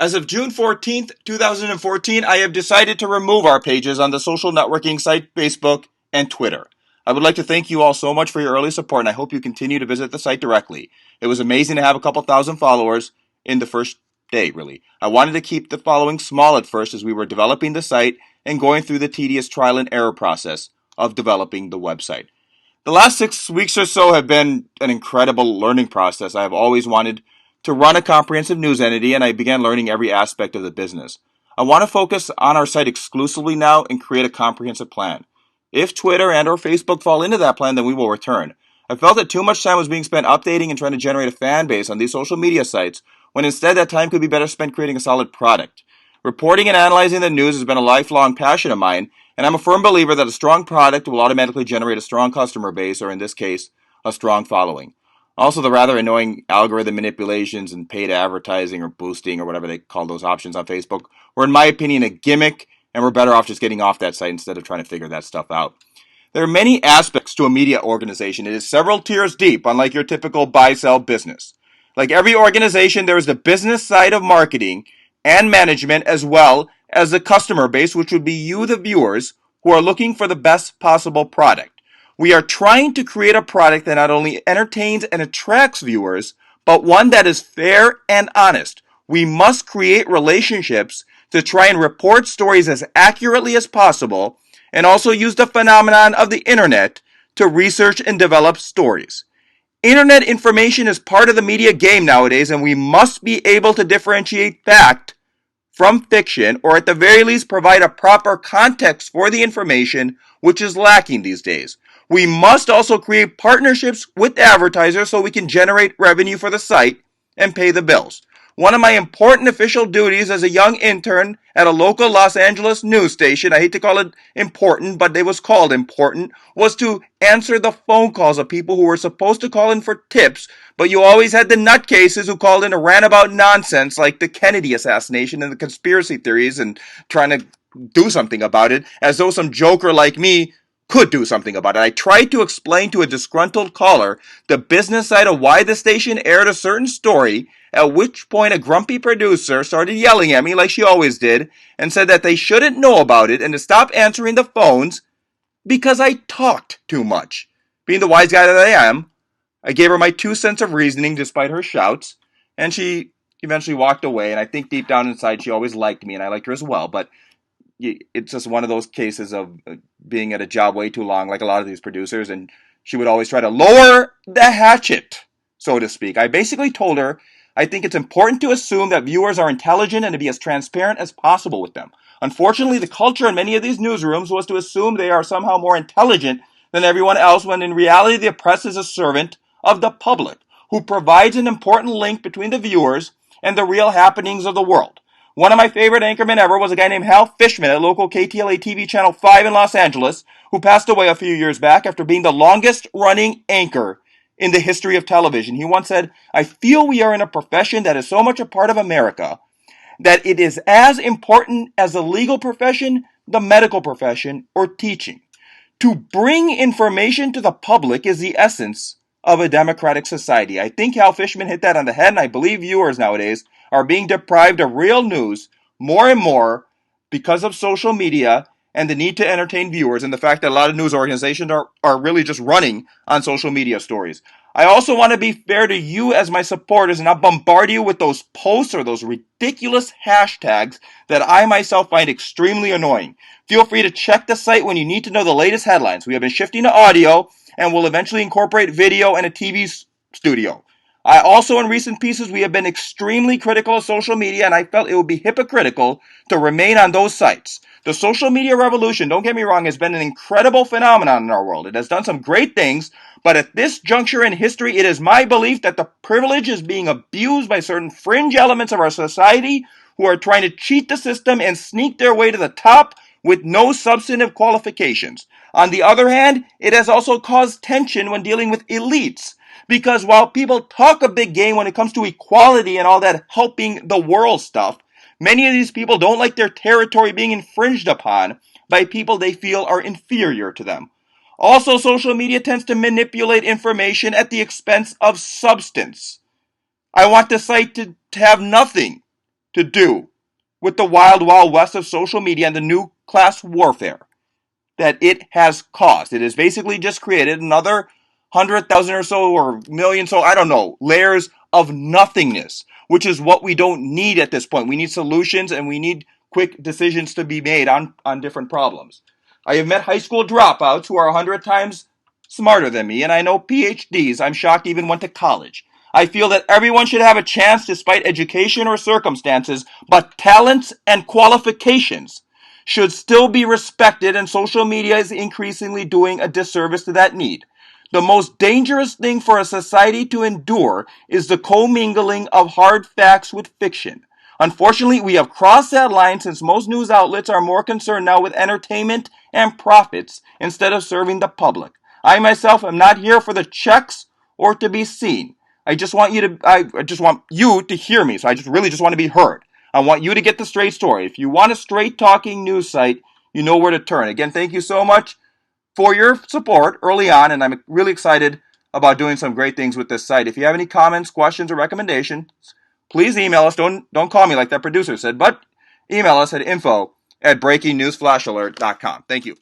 As of June 14th, 2014, I have decided to remove our pages on the social networking site Facebook and Twitter. I would like to thank you all so much for your early support, and I hope you continue to visit the site directly. It was amazing to have a couple thousand followers in the first day, really. I wanted to keep the following small at first as we were developing the site and going through the tedious trial and error process of developing the website. The last 6 weeks or so have been an incredible learning process. I have always wanted to run a comprehensive news entity, and I began learning every aspect of the business. I want to focus on our site exclusively now and create a comprehensive plan. If Twitter and or Facebook fall into that plan, then we will return. I felt that too much time was being spent updating and trying to generate a fan base on these social media sites, when instead that time could be better spent creating a solid product. Reporting and analyzing the news has been a lifelong passion of mine, and I'm a firm believer that a strong product will automatically generate a strong customer base, or in this case, a strong following. Also, the rather annoying algorithm manipulations and paid advertising or boosting or whatever they call those options on Facebook were, in my opinion, a gimmick, and we're better off just getting off that site instead of trying to figure that stuff out. There are many aspects to a media organization. It is several tiers deep, unlike your typical buy-sell business. Like every organization, there is the business side of marketing and management, as well as the customer base, which would be you, the viewers, who are looking for the best possible product. We are trying to create a product that not only entertains and attracts viewers, but one that is fair and honest. We must create relationships to try and report stories as accurately as possible, and also use the phenomenon of the internet to research and develop stories. Internet information is part of the media game nowadays, and we must be able to differentiate fact from fiction, or at the very least provide a proper context for the information, which is lacking these days. We must also create partnerships with advertisers so we can generate revenue for the site and pay the bills. One of my important official duties as a young intern at a local Los Angeles news station, I hate to call it important, but it was called important, was to answer the phone calls of people who were supposed to call in for tips, but you always had the nutcases who called in to rant about nonsense like the Kennedy assassination and the conspiracy theories and trying to do something about it, as though some joker like me could do something about it. I tried to explain to a disgruntled caller the business side of why the station aired a certain story, at which point a grumpy producer started yelling at me like she always did and said that they shouldn't know about it and to stop answering the phones because I talked too much. Being the wise guy that I am, I gave her my 2 cents of reasoning despite her shouts, and she eventually walked away, and I think deep down inside she always liked me and I liked her as well, but it's just one of those cases of being at a job way too long, like a lot of these producers, and she would always try to lower the hatchet, so to speak. I basically told her I think it's important to assume that viewers are intelligent and to be as transparent as possible with them. Unfortunately, the culture in many of these newsrooms was to assume they are somehow more intelligent than everyone else, when in reality the press is a servant of the public, who provides an important link between the viewers and the real happenings of the world. One of my favorite anchormen ever was a guy named Hal Fishman at local KTLA TV Channel 5 in Los Angeles, who passed away a few years back after being the longest running anchor in the history of television. He once said, "I feel we are in a profession that is so much a part of America that it is as important as the legal profession, the medical profession, or teaching. To bring information to the public is the essence of a democratic society." I think Hal Fishman hit that on the head, and I believe viewers nowadays are being deprived of real news more and more because of social media and the need to entertain viewers, and the fact that a lot of news organizations are really just running on social media stories. I also want to be fair to you as my supporters and not bombard you with those posts or those ridiculous hashtags that I myself find extremely annoying. Feel free to check the site when you need to know the latest headlines. We have been shifting to audio and will eventually incorporate video and a TV studio. I also, in recent pieces, we have been extremely critical of social media, and I felt it would be hypocritical to remain on those sites. The social media revolution, don't get me wrong, has been an incredible phenomenon in our world. It has done some great things, but at this juncture in history, it is my belief that the privilege is being abused by certain fringe elements of our society who are trying to cheat the system and sneak their way to the top with no substantive qualifications. On the other hand, it has also caused tension when dealing with elites, because while people talk a big game when it comes to equality and all that helping the world stuff, many of these people don't like their territory being infringed upon by people they feel are inferior to them. Also, social media tends to manipulate information at the expense of substance. I want the site to have nothing to do with the wild, wild west of social media and the new class warfare that it has caused. It has basically just created another 100,000 or so, or million, so I don't know, layers of nothingness, which is what we don't need at this point. We need solutions and we need quick decisions to be made on different problems. I have met high school dropouts who are 100 times smarter than me, and I know PhDs I'm shocked even went to college. I feel that everyone should have a chance despite education or circumstances, but talents and qualifications should still be respected, and social media is increasingly doing a disservice to that need. The most dangerous thing for a society to endure is the commingling of hard facts with fiction. Unfortunately, we have crossed that line since most news outlets are more concerned now with entertainment and profits instead of serving the public. I myself am not here for the checks or to be seen. I just want you to hear me. So I just want to be heard. I want you to get the straight story. If you want a straight talking news site, you know where to turn. Again, thank you so much for your support early on, and I'm really excited about doing some great things with this site. If you have any comments, questions, or recommendations, please email us. Don't call me like that producer said, but email us at info@breakingnewsflashalert.com. Thank you.